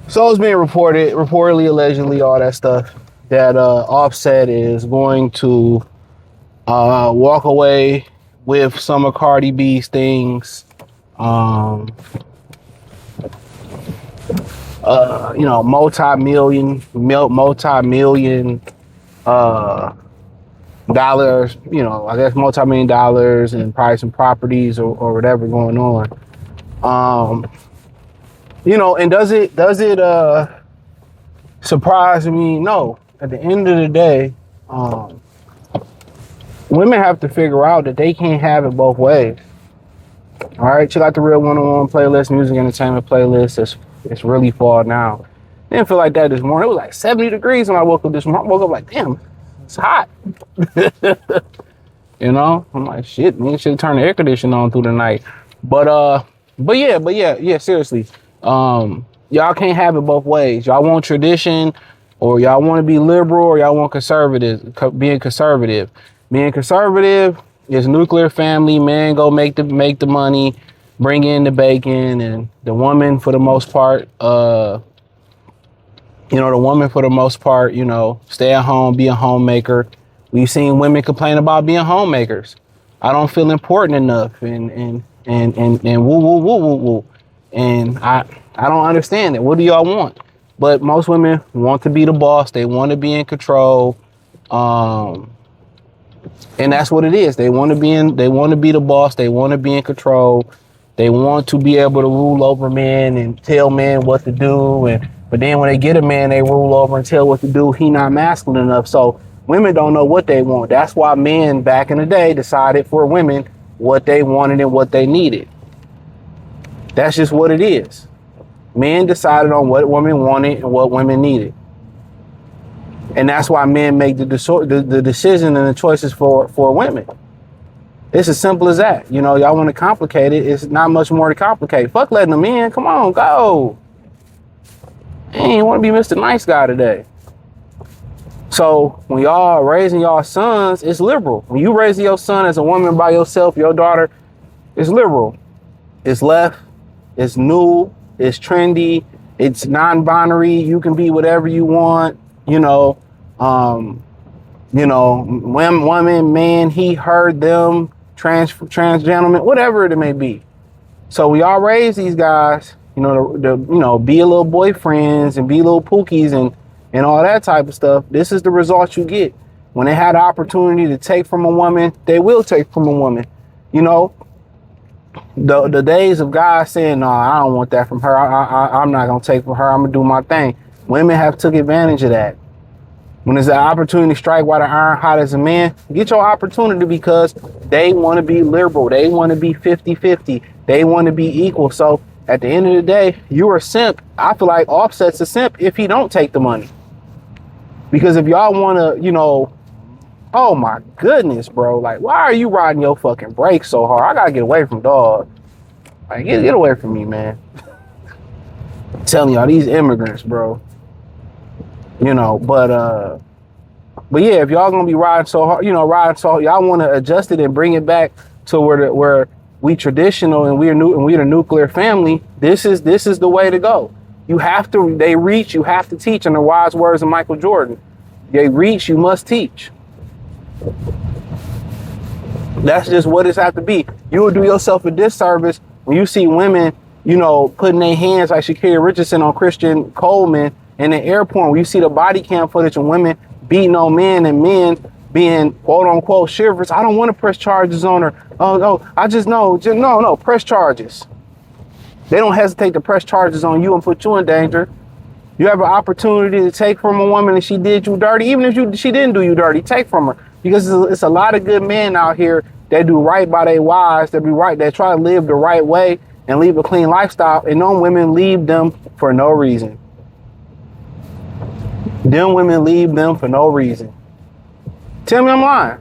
So it's being reportedly, allegedly, all that stuff, that Offset is going to walk away with some of Cardi B's things. Multi-million dollars, I guess multi-million dollars, and probably some properties or whatever going on. And does it surprise me? No. At the end of the day, women have to figure out that they can't have it both ways. All right, check out the Real 101 playlist, music entertainment playlist. It's really fall now. Didn't feel like that this morning. It was like 70 degrees when I woke up this morning. I woke up like, damn, it's hot. I'm like, shit, man, should have turned the air conditioning on through the night. But yeah, seriously. Y'all can't have it both ways. Y'all want tradition, or y'all want to be liberal, or y'all want being conservative. Being conservative is nuclear family. Man, go make the money, bring in the bacon, and the woman for the most part, stay at home, be a homemaker. We've seen women complain about being homemakers. I don't feel important enough, and woo. And I don't understand it. What do y'all want? But most women want to be the boss. They want to be in control. And that's what it is. They want to be the boss. They want to be in control. They want to be able to rule over men and tell men what to do. But then when they get a man, they rule over and tell what to do. He not masculine enough. So women don't know what they want. That's why men back in the day decided for women what they wanted and what they needed. That's just what it is. Men decided on what women wanted and what women needed. And that's why men make the decision and the choices for women. It's as simple as that. Y'all want to complicate it. It's not much more to complicate. Fuck letting them in. Come on, go. I ain't want to be Mr. Nice Guy today. So when y'all raising y'all sons, it's liberal. When you raising your son as a woman by yourself, your daughter, it's liberal. It's left. It's new. It's trendy. It's non-binary. You can be whatever you want. Woman, man, he, her, them, trans gentleman, whatever it may be. So we all raise these guys, be a little boyfriends and be little pookies and all that type of stuff. This is the result you get. When they had the opportunity to take from a woman, they will take from a woman. The days of guys saying, no, I don't want that from her. I'm not going to take from her. I'm going to do my thing. Women have took advantage of that. When there's an opportunity to strike while the iron hot as a man, get your opportunity, because they want to be liberal. They want to be 50-50. They want to be equal. So at the end of the day, you're a simp. I feel like Offset's a simp if he don't take the money. Because if y'all want to, oh my goodness, bro. Like, why are you riding your fucking brakes so hard? I got to get away from dog. Like, get away from me, man. I'm telling y'all, these immigrants, bro. But yeah, if y'all gonna be riding so hard, y'all want to adjust it and bring it back to where we traditional and we're the nuclear family. This is the way to go. You have to teach, in the wise words of Michael Jordan. They reach, you must teach. That's just what it's have to be. You will do yourself a disservice when you see women, putting their hands like Shakira Richardson on Christian Coleman in the airport, where you see the body cam footage of women beating on men and men being quote unquote shivers. I don't want to press charges on her. Oh no, I just no, press charges. They don't hesitate to press charges on you and put you in danger. You have an opportunity to take from a woman and she did you dirty. Even if she didn't do you dirty, take from her. Because it's a lot of good men out here that do right by their wives, that be right, that try to live the right way and live a clean lifestyle, and no women leave them for no reason. Them women leave them for no reason. Tell me I'm lying.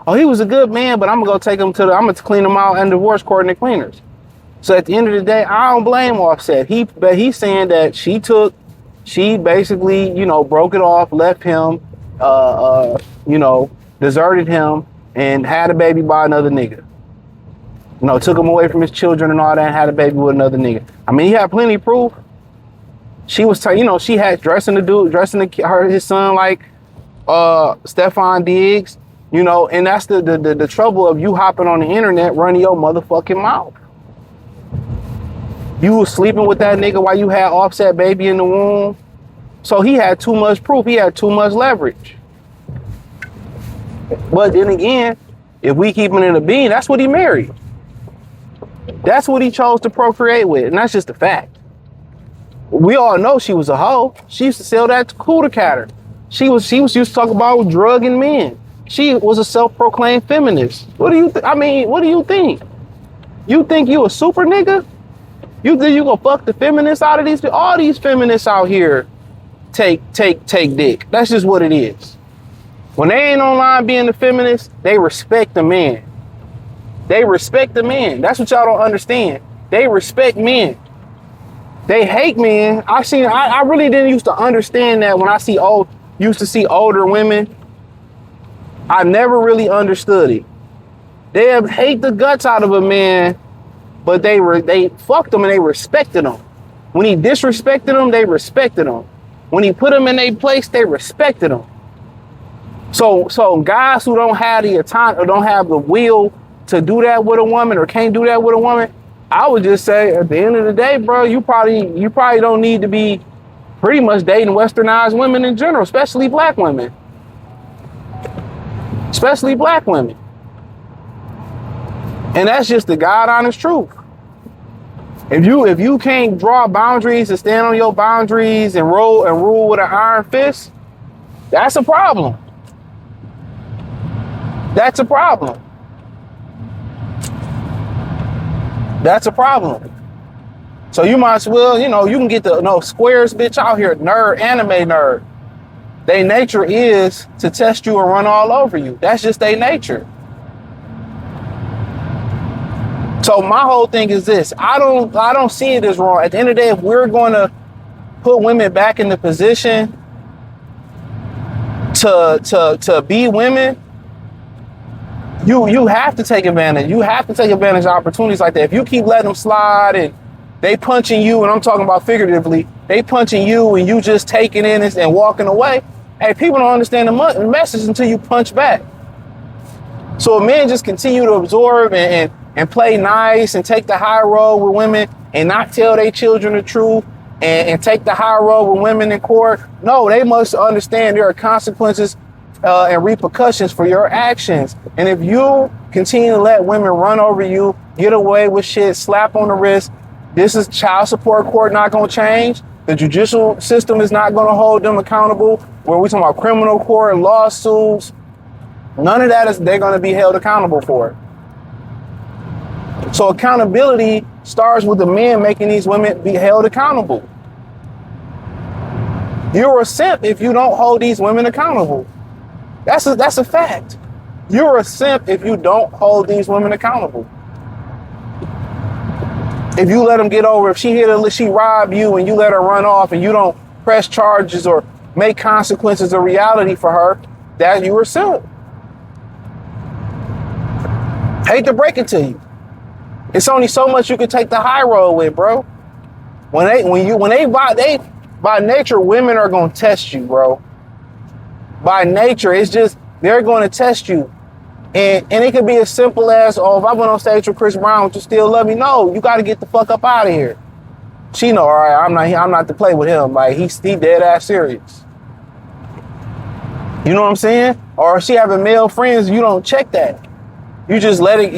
Oh, he was a good man, but I'm gonna go take him I'm gonna clean him out in divorce court and the cleaners. So at the end of the day, I don't blame Offset. He's saying that she basically, broke it off, left him, deserted him, and had a baby by another nigga. You know, took him away from his children and all that, and had a baby with another nigga. I mean, he had plenty of proof. She was, you know, she had dressing his son like Stephon Diggs, you know, and that's the trouble of you hopping on the internet running your motherfucking mouth. You was sleeping with that nigga while you had Offset baby in the womb. So he had too much proof. He had too much leverage. But then again, if we keeping it a bean, that's what he married. That's what he chose to procreate with, and that's just a fact. We all know she was a hoe. She used to sell that to Cooter Catter. She was used to talk about drugging men. She was a self-proclaimed feminist. What do you what do you think? You think you a super nigga? You think you gonna fuck the feminists out of these? All these feminists out here take dick. That's just what it is. When they ain't online being the feminists, they respect the man. They respect the men. That's what y'all don't understand. They respect men. They hate men. I really didn't used to understand that when used to see older women. I never really understood it. They hate the guts out of a man, but they fucked them and they respected them. When he disrespected them, they respected them. When he put them in their place, they respected them. So guys who don't have the time or don't have the will to do that with a woman or can't do that with a woman, I would just say at the end of the day, bro, you probably don't need to be pretty much dating westernized women in general, especially black women. Especially black women. And that's just the God honest truth. If you can't draw boundaries and stand on your boundaries and rule with an iron fist, that's a problem. That's a problem. That's a problem. So you might as well, you can get the squares bitch out here, anime nerd. Their nature is to test you and run all over you. That's just their nature. So my whole thing is this. I don't see it as wrong. At the end of the day, if we're going to put women back in the position to be women, you have to take advantage. You have to take advantage of opportunities like that. If you keep letting them slide and they punching you, and I'm talking about figuratively, they punching you and you just taking in it and walking away, hey, people don't understand the message until you punch back. So if men just continue to absorb and play nice and take the high road with women and not tell their children the truth and take the high road with women in court, no, they must understand there are consequences and repercussions for your actions. And if you continue to let women run over you, get away with shit, slap on the wrist, this is child support court not going to change. The judicial system is not going to hold them accountable. When we talking about criminal court and lawsuits, none of that they're going to be held accountable for. So accountability starts with the men making these women be held accountable. You're a simp if you don't hold these women accountable. That's a fact. You're a simp if you don't hold these women accountable. If you let them get over, if she robbed you and you let her run off and you don't press charges or make consequences a reality for her, that you were a simp. Hate to break it to you. It's only so much you can take the high road with, bro. By nature, women are gonna test you, bro. By nature, it's just they're gonna test you. And it could be as simple as, oh, if I went on stage with Chris Brown, would you still love me? No, you gotta get the fuck up out of here. She know, all right, I'm not to play with him. Like he dead ass serious. You know what I'm saying? Or if she having male friends, you don't check that. You just let it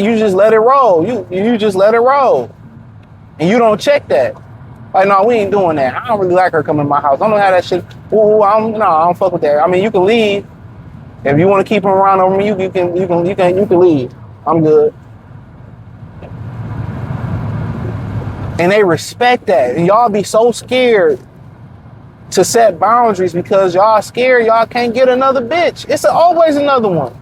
roll. You just let it roll. And you don't check that. Like, no, we ain't doing that. I don't really like her coming to my house. I don't know how that shit. I don't fuck with that. I mean, you can leave. If you want to keep him around over me, you can leave. I'm good. And they respect that. And y'all be so scared to set boundaries because y'all scared y'all can't get another bitch. It's always another one.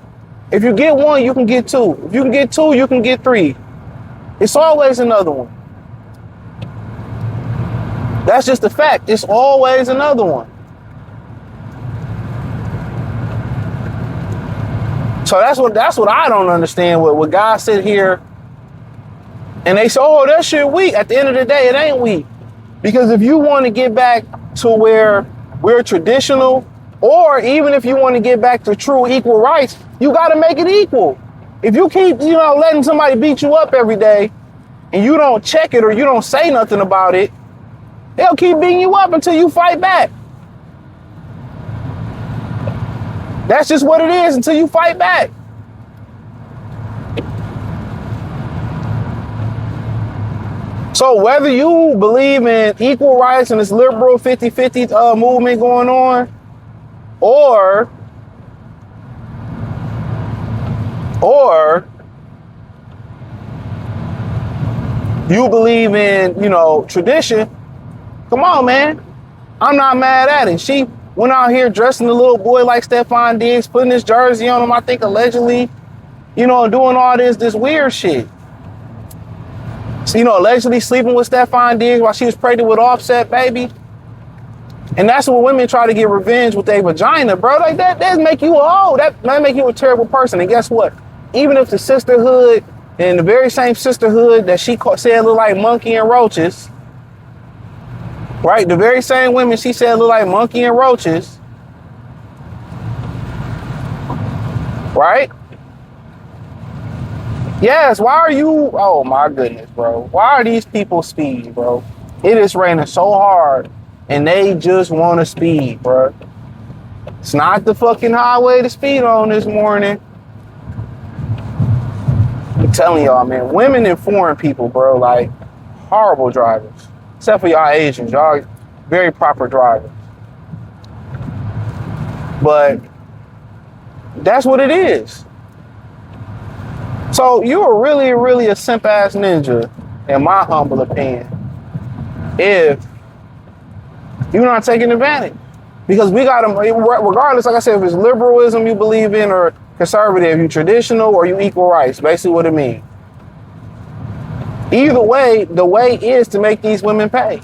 If you get one, you can get two. If you can get two, you can get three. It's always another one. That's just a fact. It's always another one. So that's what I don't understand. With guys sit here and they say, oh, that shit weak. At the end of the day, it ain't weak. Because if you want to get back to where we're traditional, or even if you want to get back to true equal rights, you got to make it equal. If you keep, letting somebody beat you up every day and you don't check it or you don't say nothing about it, they'll keep beating you up until you fight back. That's just what it is until you fight back. So whether you believe in equal rights and this liberal 50-50 movement going on, or you believe in, tradition, come on, man. I'm not mad at it. She went out here dressing a little boy like Stephon Diggs, putting his jersey on him, I think allegedly, doing all this weird shit. So, allegedly sleeping with Stephon Diggs while she was pregnant with Offset, baby. And that's what women try to get revenge with their vagina, bro. Like that make you that make you a terrible person. And guess what? Even if the sisterhood, and the very same sisterhood that she said look like monkey and roaches, right? The very same women she said look like monkey and roaches, right? Yes, why are you, oh my goodness, bro. Why are these people speed, bro? It is raining so hard and they just want to speed, bro. It's not the fucking highway to speed on this morning. I'm telling y'all, man, women and foreign people, bro, like horrible drivers. Except for y'all Asians, y'all very proper drivers. But that's what it is. So you are really, really a simp ass ninja, in my humble opinion, if you're not taking advantage. Because we got them, regardless, like I said, if it's liberalism you believe in or conservative, you traditional or you equal rights, basically what it means. Either way, the way is to make these women pay.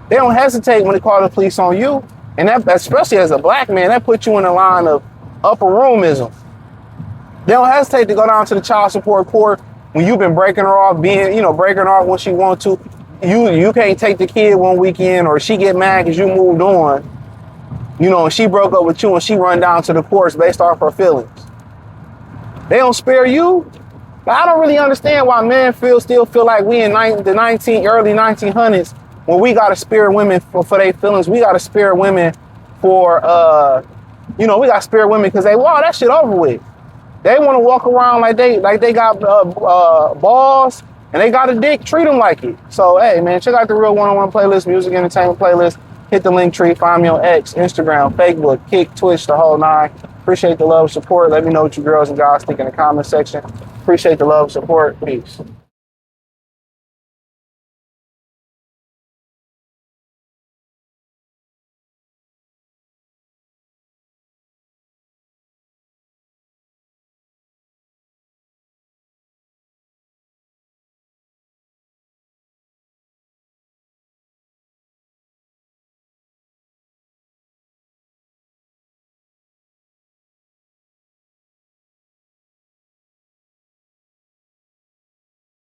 They don't hesitate when they call the police on you. And that, especially as a black man, that puts you in the line of upper roomism. They don't hesitate to go down to the child support court when you've been breaking her off, breaking her off when she wants to. You can't take the kid one weekend, or she get mad because you moved on, and she broke up with you and she run down to the courts based off her feelings. They don't spare you. But I don't really understand why men still feel like we in the early 1900s when we got to spare women for their feelings. We got to spare women for, we got to spare women because that shit over with. They want to walk around like they got balls and they got a dick. Treat them like it. So, hey, man, check out the Real One-on-One playlist, music entertainment playlist. Hit the link tree. Find me on X, Instagram, Facebook, Kick, Twitch, the whole nine. Appreciate the love and support. Let me know what you girls and guys think in the comment section. Appreciate the love and support. Peace.